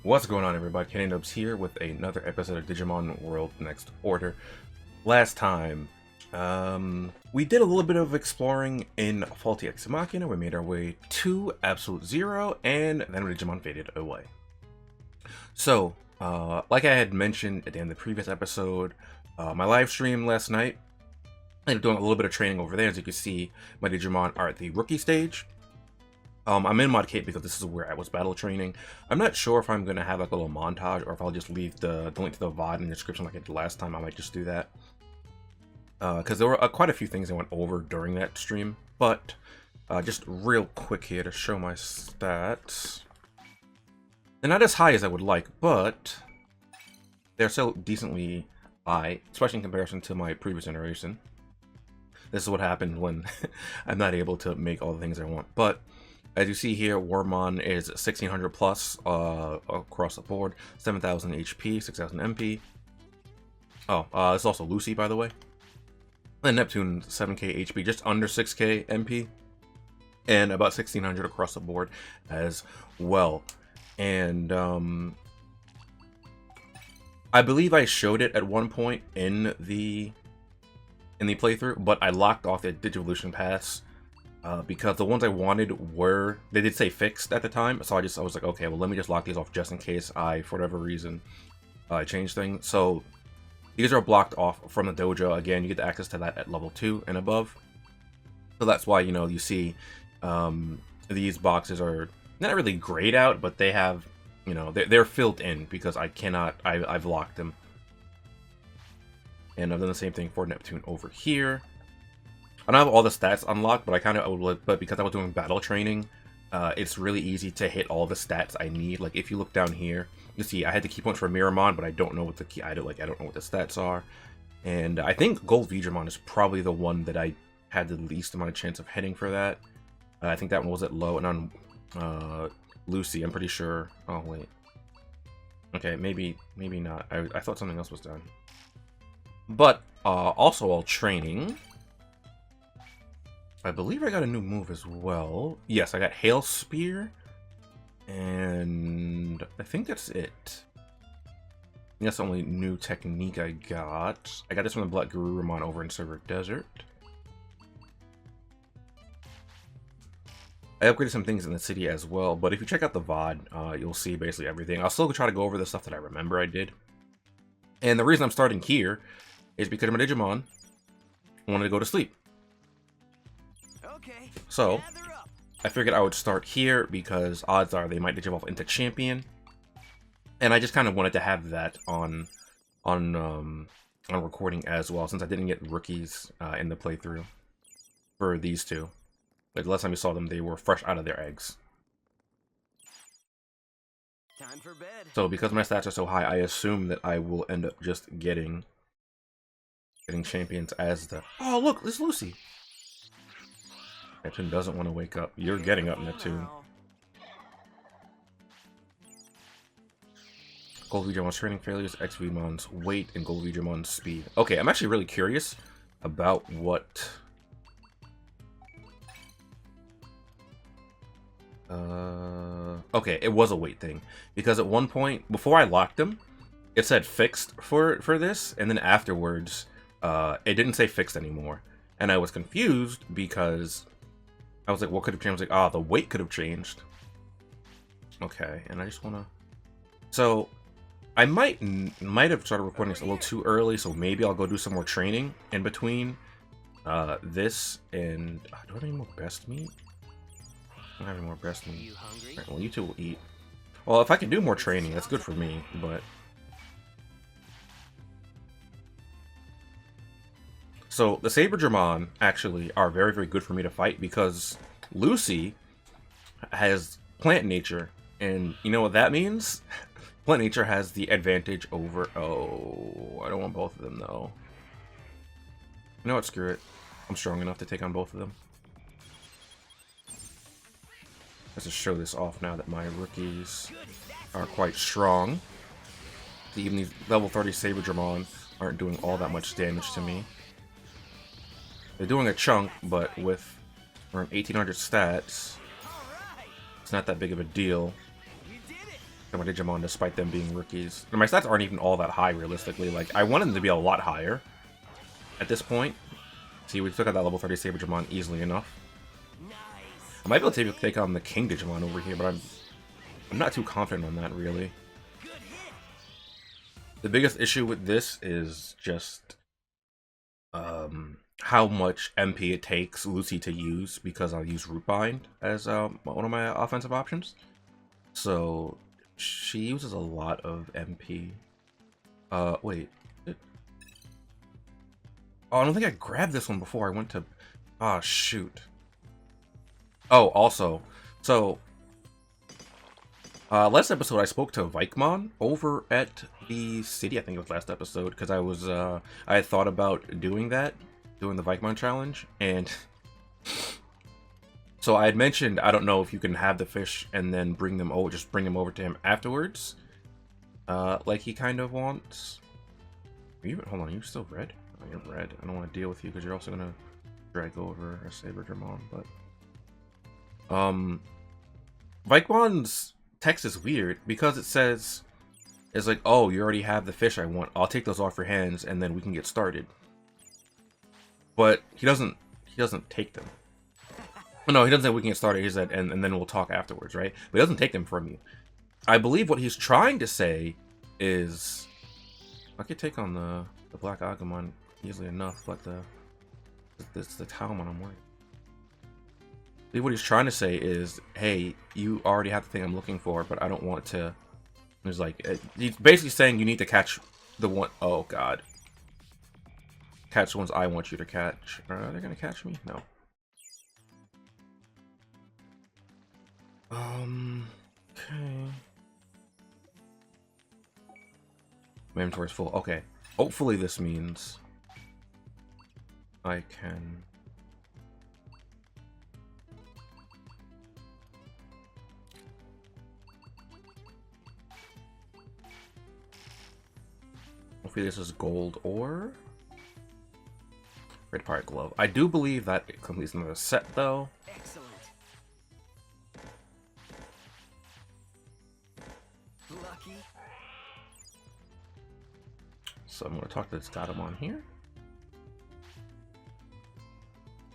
What's going on, everybody? TheKennyDubz here with another episode of Digimon World Next Order. Last time, we did a little bit of exploring in Faulty Ex Machina. We made our way to Absolute Zero, and then Digimon faded away. So, like I had mentioned at the end of the previous episode, my live stream last night, I ended up doing a little bit of training over there. As you can see, my Digimon are at the rookie stage. I'm in Mod Cape because this is where I was battle training. I'm not sure if I'm going to have like a little montage or if I'll just leave the link to the VOD in the description like I did last time. I might just do that. Because there were quite a few things I went over during that stream. But just real quick here to show my stats. They're not as high as I would like, but they're still decently high, especially in comparison to my previous generation. This is what happened when I'm not able to make all the things I want. But as you see here, Wormmon is 1600 plus across the board, 7000 HP, 6000 MP. Oh, it's also Lucy, by the way. And Neptune, 7k HP, just under 6k MP, and about 1600 across the board as well. And I believe I showed it at one point in the playthrough, but I locked off the Digivolution Pass. Because the ones I wanted they did say fixed at the time, so I was like, okay, well, let me just lock these off just in case for whatever reason, I change things. So these are blocked off from the dojo. Again, you get access to that at level 2 and above. So that's why, you know, you see these boxes are not really grayed out, but they have, you know, they're filled in because I've locked them. And I've done the same thing for Neptune over here. I don't have all the stats unlocked, but but because I was doing battle training, it's really easy to hit all the stats I need. Like if you look down here, you see I had the key points for Miramon, but I don't know what the I don't know what the stats are. And I think Gold Veedramon is probably the one that I had the least amount of chance of hitting for that. I think that one was at low, and on Lucy, I'm pretty sure. Oh wait, okay, maybe not. I thought something else was done. But also while training, I believe I got a new move as well. Yes, I got Hail Spear, and I think that's it. That's the only new technique I got. I got this from the Black Garurumon over in Silver Desert. I upgraded some things in the city as well, but if you check out the VOD, you'll see basically everything. I'll still try to go over the stuff that I remember I did. And the reason I'm starting here is because my Digimon wanted to go to sleep. So, I figured I would start here because odds are they might digivolve into Champion, and I just kind of wanted to have that on recording as well, since I didn't get rookies in the playthrough for these two. Like the last time we saw them, they were fresh out of their eggs. Time for bed. So because my stats are so high, I assume that I will end up just getting champions as the. Oh look, it's Lucy. Neptune doesn't want to wake up. You're getting up, Neptune. Gold Veedramon's training failures, X Veedramon's weight, and Gold Veedramon's speed. Okay, I'm actually really curious about what. Okay, it was a weight thing because at one point before I locked him, it said fixed for this, and then afterwards, it didn't say fixed anymore, and I was confused because I was like, what could have changed? I was like, the weight could have changed. Okay, and I just want to. So, I might have started recording this a little too early, so maybe I'll go do some more training in between this and. Do I have any more best meat? I don't have any more best meat. You hungry? Right, well, you two will eat. Well, if I can do more training, that's good for me, but. So, the Siegemon actually are very, very good for me to fight because Lucy has plant nature, and you know what that means? Plant nature has the advantage over... Oh, I don't want both of them, though. You know what? Screw it. I'm strong enough to take on both of them. Let's just show this off now that my rookies are quite strong. Even these level 30 Siegemon aren't doing all that much damage to me. They're doing a chunk, but with around 1800 stats, it's not that big of a deal. my Digimon despite them being rookies. And my stats aren't even all that high realistically. Like, I wanted them to be a lot higher at this point. See, we took out that level 30 Siegemon easily enough. I might be able to take on the King Digimon over here, but I'm not too confident on that, really. The biggest issue with this is just how much MP it takes Lucy to use, because I'll use Root Bind as one of my offensive options. So she uses a lot of MP. Wait. Oh, I don't think I grabbed this one before I went to... Oh, shoot. Oh, also, so... last episode I spoke to Siegemon over at the city. I think it was last episode, because I was, I had thought about doing that. Doing the Siegemon challenge, and... So I had mentioned, I don't know if you can have the fish and then bring them over, just bring them over to him afterwards. Like he kind of wants. Hold on, are you still red? Oh, you're red. I don't want to deal with you because you're also gonna drag over a Siegemon, but Siegemon's text is weird because it says it's like, oh, you already have the fish I want. I'll take those off your hands and then we can get started. But he doesn't take them. No, he doesn't say we can get started. He said, and then we'll talk afterwards, right? But he doesn't take them from you. I believe what he's trying to say is, I could take on the Black Agumon easily enough, but the Talmon I'm worried. I believe what he's trying to say is, hey, you already have the thing I'm looking for, but I don't want to. He's like, he's basically saying you need to catch the one. Oh God, catch the ones I want you to catch. Are they gonna catch me? No. Okay. My inventory's full. Okay. Hopefully this means I can... Hopefully this is gold ore. Red Pirate Glove. I do believe that it completes another set though. Excellent. Lucky. So I'm going to talk to this Digimon here.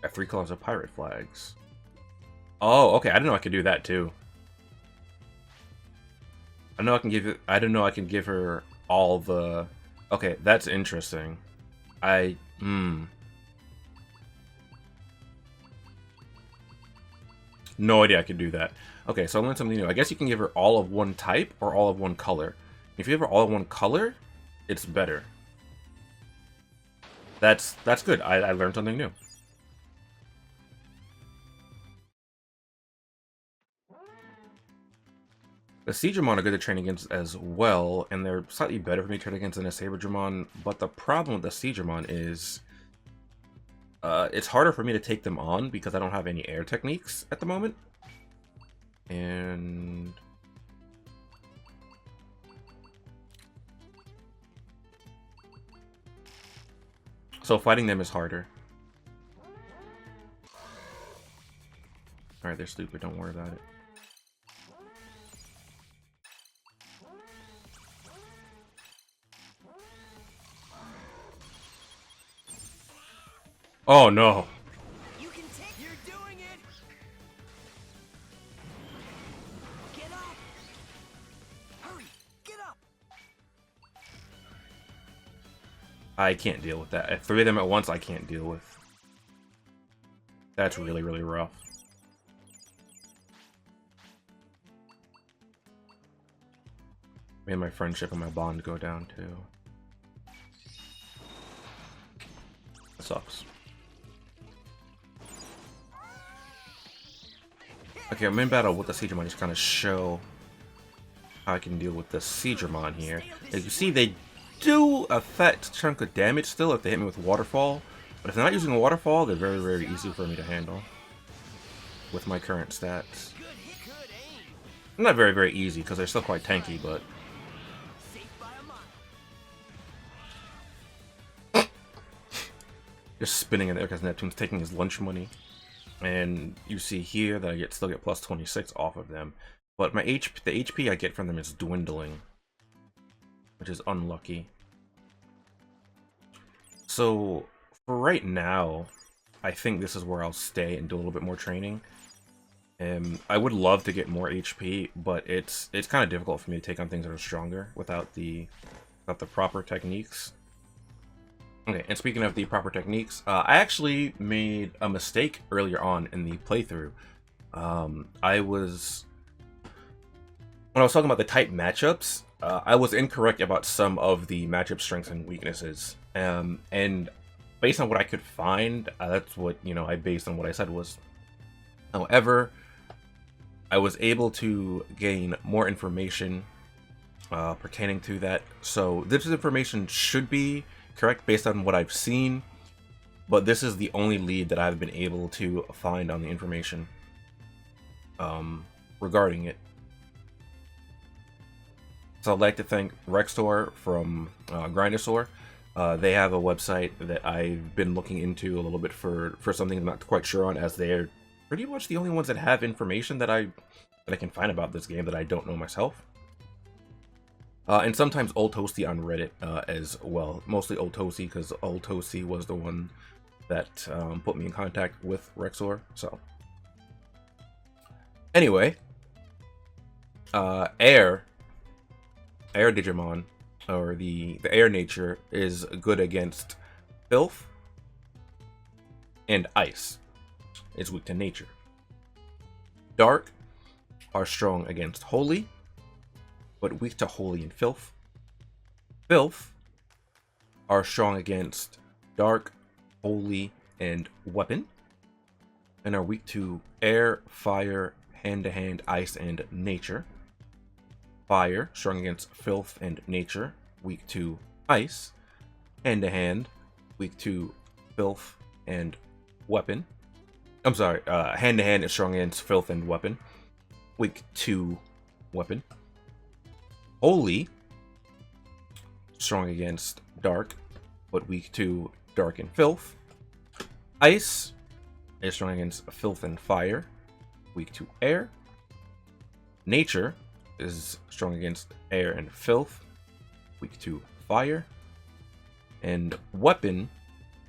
Got 3 colors of pirate flags. Oh, okay. I didn't know I could do that too. I know I can give it. I didn't know I can give her all the. Okay, that's interesting. No idea I could do that. Okay, so I learned something new. I guess you can give her all of one type or all of one color. If you give her all of one color, it's better. That's good. I learned something new. The Siegemon are good to train against as well, and they're slightly better for me to train against than a Siegemon, but the problem with the Siegemon is it's harder for me to take them on because I don't have any air techniques at the moment. And so fighting them is harder. Alright, they're stupid, don't worry about it. Oh no. You can take. You're doing it. Get up. Hurry. Get up. I can't deal with that. 3 of them at once I can't deal with. That's really, really rough. Made my friendship and my bond go down too. That sucks. Okay, I'm in battle with the Siegemon, just kind of show how I can deal with the Siegemon here. As you see, they do a fat chunk of damage still if they hit me with Waterfall, but if they're not using a Waterfall, they're very, very easy for me to handle with my current stats. Not very, very easy because they're still quite tanky, but just spinning in there because Neptune's taking his lunch money. And you see here that I still get plus 26 off of them. But the HP I get from them is dwindling, which is unlucky. So for right now, I think this is where I'll stay and do a little bit more training. I would love to get more HP, but it's kind of difficult for me to take on things that are stronger without the proper techniques. Okay, and speaking of the proper techniques, I actually made a mistake earlier on in the playthrough. When I was talking about the type matchups, I was incorrect about some of the matchup strengths and weaknesses. And based on what I could find, that's what, I based on what I said was. However, I was able to gain more information pertaining to that. So this information should be correct based on what I've seen, but this is the only lead that I've been able to find on the information regarding it. So I'd like to thank Rextor from Grindosaur. They have a website that I've been looking into a little bit for something I'm not quite sure on, as they're pretty much the only ones that have information that I can find about this game that I don't know myself. And sometimes Old Toasty on Reddit as well. Mostly Old Toasty, because Old Toasty was the one that put me in contact with Rexor. So anyway, Air Digimon, or the air nature, is good against filth and ice. It's weak to nature. Dark are strong against holy, but weak to holy and filth. Filth are strong against dark, holy, and weapon, and are weak to air, fire, hand-to-hand, ice, and nature. Fire, strong against filth and nature, weak to ice. Hand-to-hand, weak to filth and weapon. I'm sorry, hand-to-hand is strong against filth and weapon, weak to weapon. Holy, strong against dark, but weak to dark and filth. Ice is strong against filth and fire, weak to air. Nature is strong against air and filth, weak to fire. And weapon,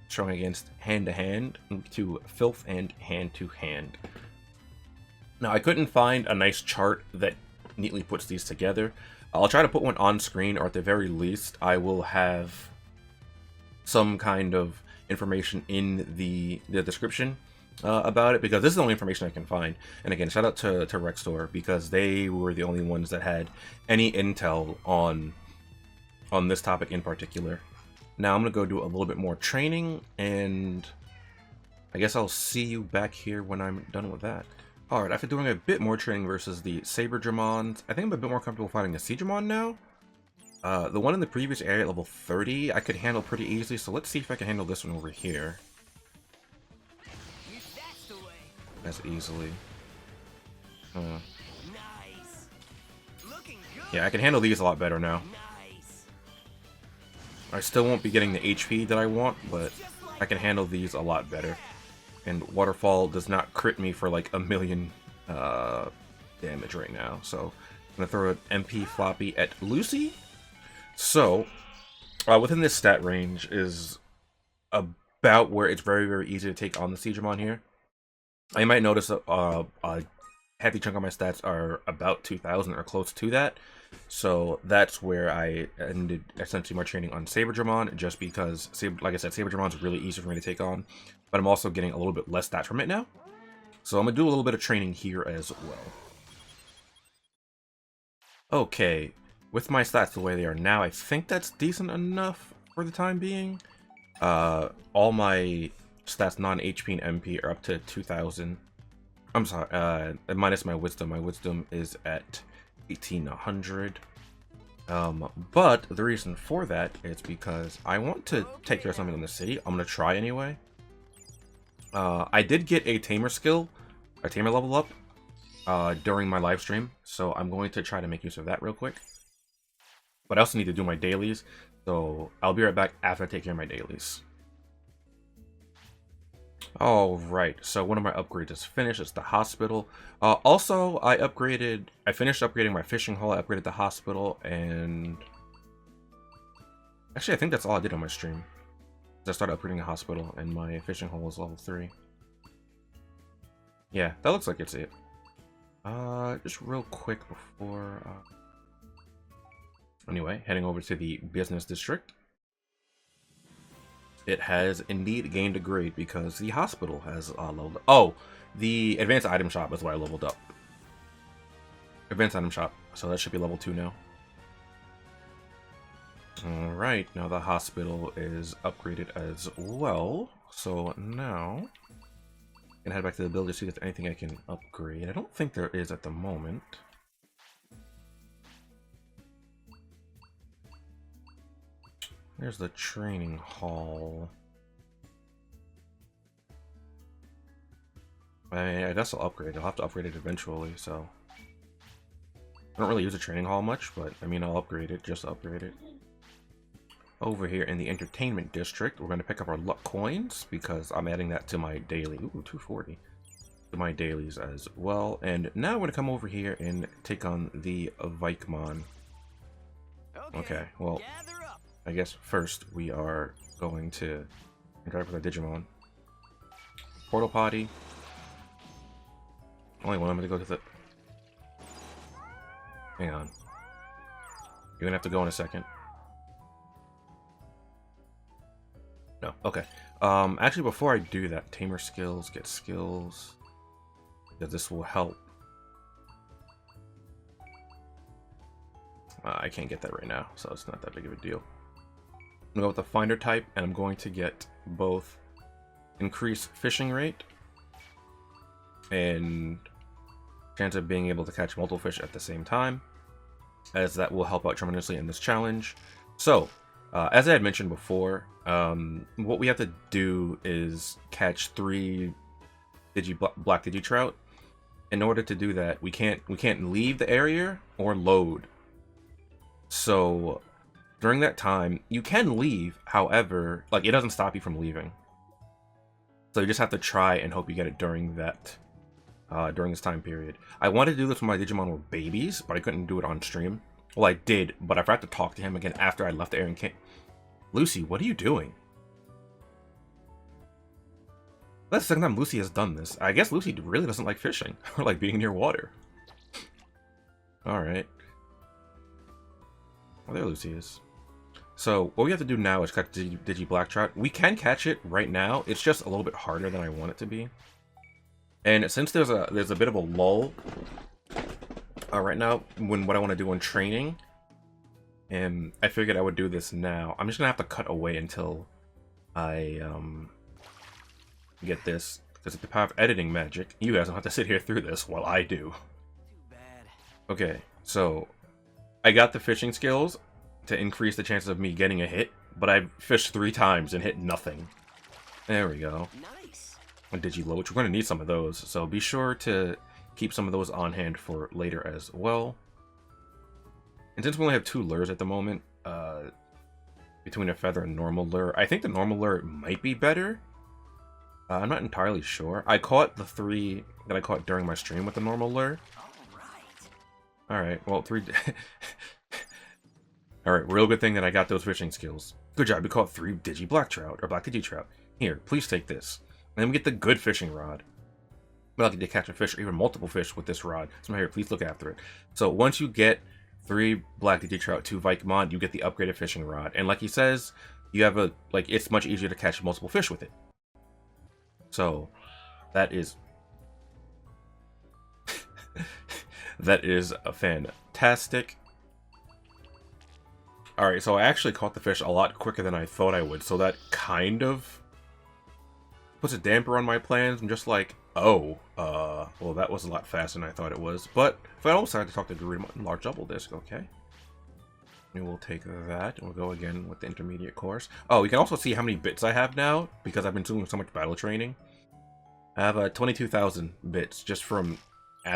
strong against hand-to-hand, weak to filth and hand-to-hand. Now, I couldn't find a nice chart that neatly puts these together. I'll try to put one on screen, or at the very least, I will have some kind of information in the description about it, because this is the only information I can find. And again, shout out to Rextor, because they were the only ones that had any intel on this topic in particular. Now I'm gonna go do a little bit more training, and I guess I'll see you back here when I'm done with that. Alright, after doing a bit more training versus the Saberdramons, I think I'm a bit more comfortable fighting the Siegemon now. The one in the previous area at level 30 I could handle pretty easily, so let's see if I can handle this one over here as easily. Nice. Looking good. Yeah, I can handle these a lot better now. Nice. I still won't be getting the HP that I want, but I can handle these a lot better. And Waterfall does not crit me for like 1,000,000 damage right now. So I'm gonna throw an MP floppy at Lucy. So within this stat range is about where it's very, very easy to take on the Siegemon here. I might notice a hefty chunk of my stats are about 2,000 or close to that. So that's where I ended essentially my training on Saberdramon, just because, like I said, Saberdramon is really easy for me to take on, but I'm also getting a little bit less stats from it now. So I'm going to do a little bit of training here as well. Okay, with my stats the way they are now, I think that's decent enough for the time being. All my stats non-HP and MP are up to 2,000. I'm sorry, minus my wisdom. My wisdom is at 1,800. But the reason for that is because I want to take care of something in the city. I'm gonna try anyway. I did get a tamer skill, a tamer level up, during my live stream, so I'm going to try to make use of that real quick. But I also need to do my dailies, so I'll be right back after I take care of my dailies. All right, so one of my upgrades is finished. It's the hospital. Also, I finished upgrading my fishing hole. I upgraded the hospital, and actually, I think that's all I did on my stream. I started upgrading the hospital, and my fishing hole is level 3. Yeah, that looks like it's it. Just real quick before. Anyway, heading over to the business district. It has indeed gained a grade because the hospital has leveled up. Oh, the advanced item shop is why I leveled up. Advanced item shop, so that should be level 2 now. Alright, now the hospital is upgraded as well. So now, I can head back to the building to see if there's anything I can upgrade. I don't think there is at the moment. There's the training hall. I guess I'll upgrade it. I'll have to upgrade it eventually, so. I don't really use a training hall much, but I mean, I'll upgrade it just to upgrade it. Over here in the entertainment district, we're going to pick up our luck coins because I'm adding that to my daily. Ooh, 240. To my dailies as well. And now we're going to come over here and take on the Siegemon. Okay, well, I guess first we are going to interact with our Digimon. Portal Potty. Only one. I'm going to go to the... Hang on. You're going to have to go in a second. No, okay. Actually, before I do that, Tamer skills, get skills. Because this will help. I can't get that right now, so it's not that big of a deal. I'm going to go with the Finder type, and I'm going to get both increased fishing rate and chance of being able to catch multiple fish at the same time, as that will help out tremendously in this challenge. So, as I had mentioned before, what we have to do is catch 3 black Digitrout. In order to do that, we can't leave the area or load. So during that time, you can leave. However, like, it doesn't stop you from leaving. So you just have to try and hope you get it during that during this time period. I wanted to do this when my Digimon were babies, but I couldn't do it on stream. Well, I did, but I forgot to talk to him again after I left the area and came. Lucy, what are you doing? That's the second time Lucy has done this. I guess Lucy really doesn't like fishing or like being near water. Alright. Well, there Lucy is. So what we have to do now is catch Digi Black Trout. We can catch it right now. It's just a little bit harder than I want it to be. And since there's a bit of a lull right now when what I want to do in training, and I figured I would do this now. I'm just gonna have to cut away until I get this, because with the power of editing magic, you guys don't have to sit here through this while I do. Too bad. Okay, so I got the fishing skills to increase the chances of me getting a hit, but I fished 3 times and hit nothing. There we go. Nice. And Digiloach, we're going to need some of those, so be sure to keep some of those on hand for later as well. And since we only have 2 lures at the moment, between a feather and normal lure, I think the normal lure might be better. I'm not entirely sure. I caught the 3 that I caught during my stream with the normal lure. Alright, well, 3... Alright, real good thing that I got those fishing skills. Good job, we caught 3 Digi Black Trout, or Black Digi Trout. Here, please take this. And then we get the good fishing rod. We're lucky to catch a fish or even multiple fish with this rod. So here, please look after it. So once you get 3 Black Digi Trout, 2 Siegemon, you get the upgraded fishing rod. And like he says, you have a, like, it's much easier to catch multiple fish with it. So, that is... that is a fantastic. Alright, so I actually caught the fish a lot quicker than I thought I would, so that kind of puts a damper on my plans. I'm just like, oh, well, that was a lot faster than I thought it was. But if I also had to talk to Digimon Large Double Disc, okay. We will take that, and we'll go again with the intermediate course. Oh, you can also see how many bits I have now, because I've been doing so much battle training. I have 22,000 bits just from,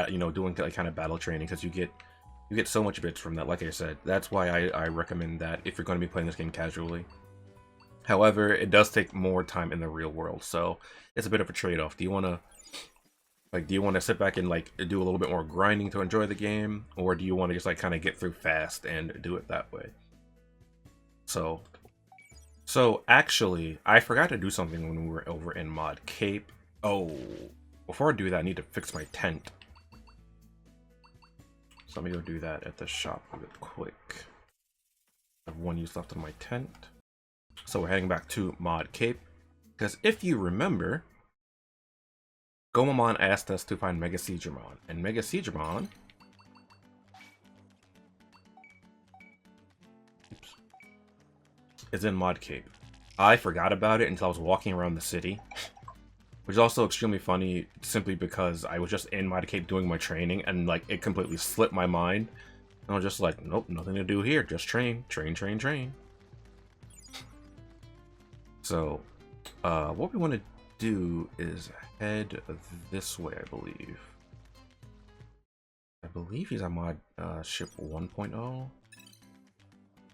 you know, doing like kind of battle training, because you get so much bits from that. Like I said, that's why I recommend that if you're going to be playing this game casually. However, it does take more time in the real world, so it's a bit of a trade-off. Do you want to sit back and like do a little bit more grinding to enjoy the game, or do you want to just like kind of get through fast and do it that way? So actually, I forgot to do something when we were over in Mod Cape. Oh, before I do that, I need to fix my tent. So let me go do that at the shop real quick. I have 1 use left on my tent. So we're heading back to Mod Cape, because if you remember, Gomamon asked us to find Mega Siegemon, and Mega Siegemon is in Mod Cape. I forgot about it until I was walking around the city, which is also extremely funny simply because I was just in Mod Cape doing my training and like it completely slipped my mind. And I was just like, nope, nothing to do here, just train. So, what we want to do is head this way, I believe. I believe he's on mod ship 1.0.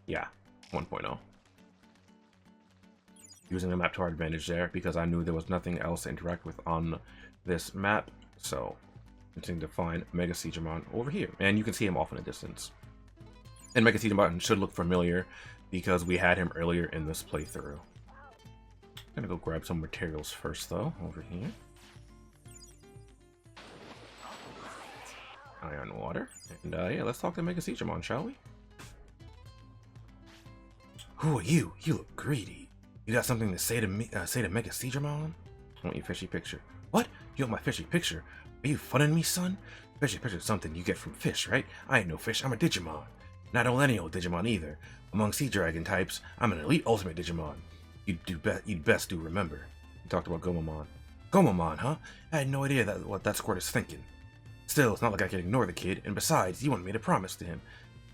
Yeah, 1.0. Using the map to our advantage there because I knew there was nothing else to interact with on this map. So, I'm trying to find Mega Siegemon over here. And you can see him off in the distance. And Mega Siegemon should look familiar because we had him earlier in this playthrough. I'm gonna go grab some materials first though, over here. Iron water. And yeah, let's talk to Mega Siegemon, shall we? Who are you? You look greedy. You got something to say to me? Say to Mega Siegemon? I want your fishy picture. What? You want my fishy picture? Are you funning me, son? Fishy picture is something you get from fish, right? I ain't no fish. I'm a Digimon. Not only any old Digimon either. Among sea dragon types, I'm an elite ultimate Digimon. You'd best do remember. You talked about Gomamon. Gomamon, huh? I had no idea what that squirt is thinking. Still, it's not like I can ignore the kid, and besides, you wanted me to promise to him.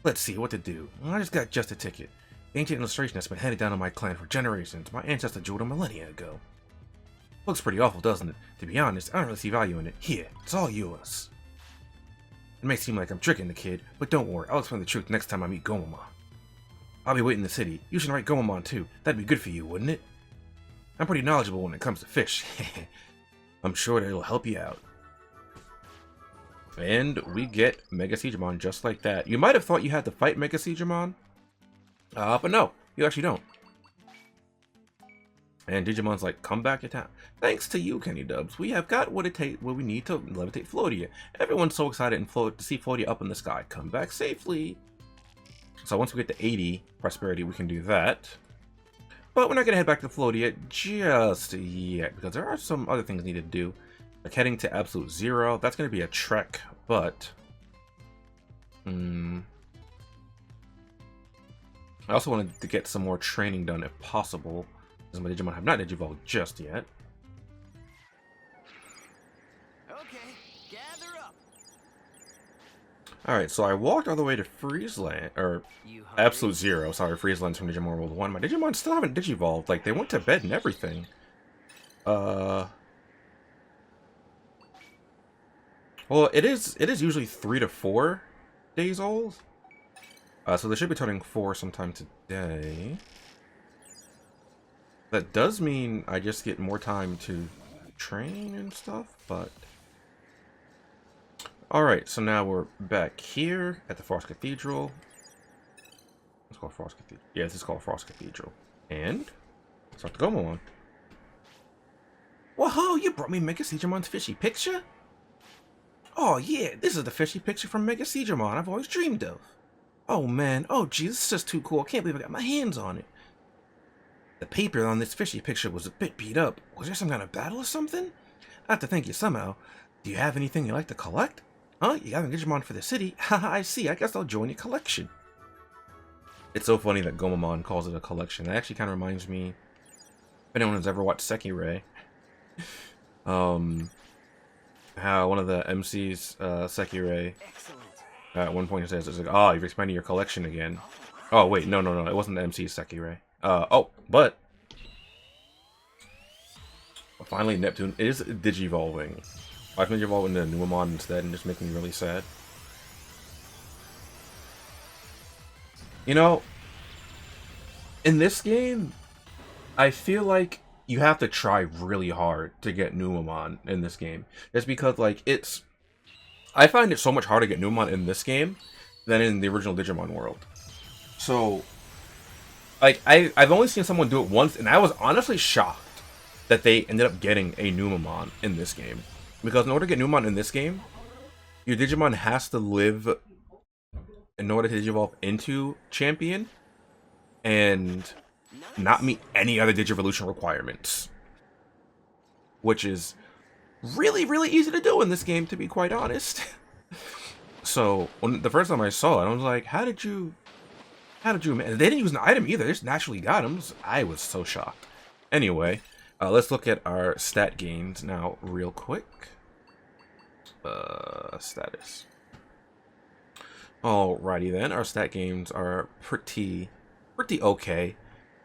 Let's see what to do. I just got just a ticket. The ancient illustration that's been handed down in my clan for generations. My ancestor drew it a millennia ago. Looks pretty awful, doesn't it? To be honest, I don't really see value in it. Here, it's all yours. It may seem like I'm tricking the kid, but don't worry, I'll explain the truth next time I meet Gomamon. I'll be waiting in the city. You should write Gomamon too. That'd be good for you, wouldn't it? I'm pretty knowledgeable when it comes to fish. I'm sure that it'll help you out. And we get Mega Siegemon just like that. You might have thought you had to fight Mega Siegemon. But no, you actually don't. And Digimon's like, come back to town. Thanks to you, TheKennyDubz, we have got what we need to levitate Floatia. Everyone's so excited to see Floatia up in the sky. Come back safely. So once we get to 80 prosperity, we can do that. But we're not going to head back to Floatia just yet, because there are some other things needed to do. Like heading to Absolute Zero, that's going to be a trek, but... I also wanted to get some more training done if possible, because my Digimon have not Digivolved just yet. Okay, gather up. Alright, so I walked all the way to Friesland, or Absolute Zero, sorry, Friesland's from Digimon World 1. My Digimon still haven't Digivolved, like, they went to bed and everything. Well, it is usually 3 to 4 days old. So they should be turning 4 sometime today. That does mean I just get more time to train and stuff, but... Alright, so now we're back here at the Frost Cathedral. It's called Frost Cathedral. Yeah, this is called Frost Cathedral. And... let's talk to Gomamon. Whoa, you brought me Mega Siegemon's fishy picture? Oh yeah, this is the fishy picture from Mega Siegemon I've always dreamed of. Oh man, oh geez, this is just too cool. I can't believe I got my hands on it. The paper on this fishy picture was a bit beat up. Was there some kind of battle or something? I have to thank you somehow. Do you have anything you like to collect? Huh? You got a Digimon for the city? Haha, I see. I guess I'll join your collection. It's so funny that Gomamon calls it a collection. That actually kind of reminds me, if anyone has ever watched Sekirei, how one of the MCs, Sekirei, at one point says, it's like, oh, you've expanded your collection again. Oh, wait, no, it wasn't the MC Sekirei. But finally Neptune is Digivolving. Why can't Digivolve into Numamon instead and just make me really sad? You know, in this game, I feel like you have to try really hard to get Numamon in this game. Just because, like, I find it so much harder to get Numamon in this game than in the original Digimon world. So, like, I've only seen someone do it once, and I was honestly shocked that they ended up getting a Numamon in this game. Because in order to get Numamon in this game, your Digimon has to live in order to Digivolve into Champion, and not meet any other Digivolution requirements. Which is really, really easy to do in this game, to be quite honest. So, when the first time I saw it, I was like, how did you, they didn't use an item either, they just naturally got them. I was so shocked. Anyway, let's look at our stat gains now real quick. Status. Alrighty then, our stat gains are pretty okay.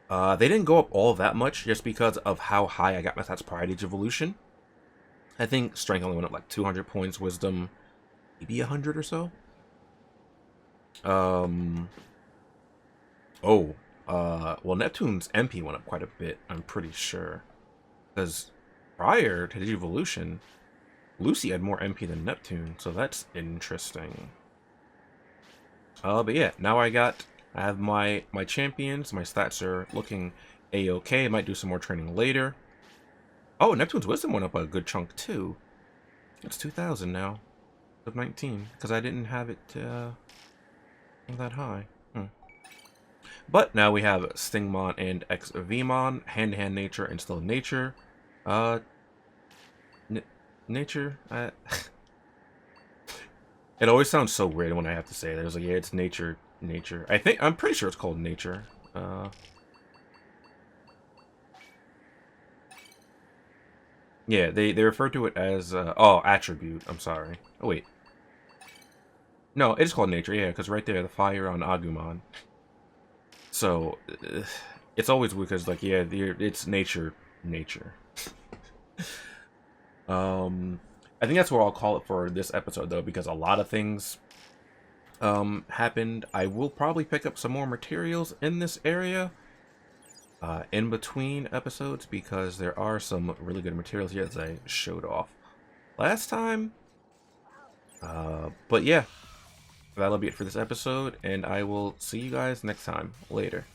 They didn't go up all that much just because of how high I got my stats prior to Digivolution. I think strength only went up like 200 points, wisdom maybe 100 or so. Well, Neptune's MP went up quite a bit, I'm pretty sure. Because prior to Digivolution, Lucy had more MP than Neptune, so that's interesting. But yeah, now I have my champions. My stats are looking a-okay. I might do some more training later. Oh, Neptune's wisdom went up a good chunk too. It's 2,000 now, of 19, because I didn't have it that high. But now we have Stingmon and XVmon, hand-to-hand nature and still nature. Nature. It always sounds so weird when I have to say that. It's like, yeah, it's nature. I'm pretty sure it's called nature. Yeah, they refer to it as attribute. I'm sorry. Oh wait. No, it's called nature. Yeah, because right there, the fire on Agumon. So it's always weird because, like, yeah, it's nature. I think that's what I'll call it for this episode, though, because a lot of things happened. I will probably pick up some more materials in this area in between episodes, because there are some really good materials here as I showed off last time. But yeah, that'll be it for this episode, and I will see you guys next time. Later.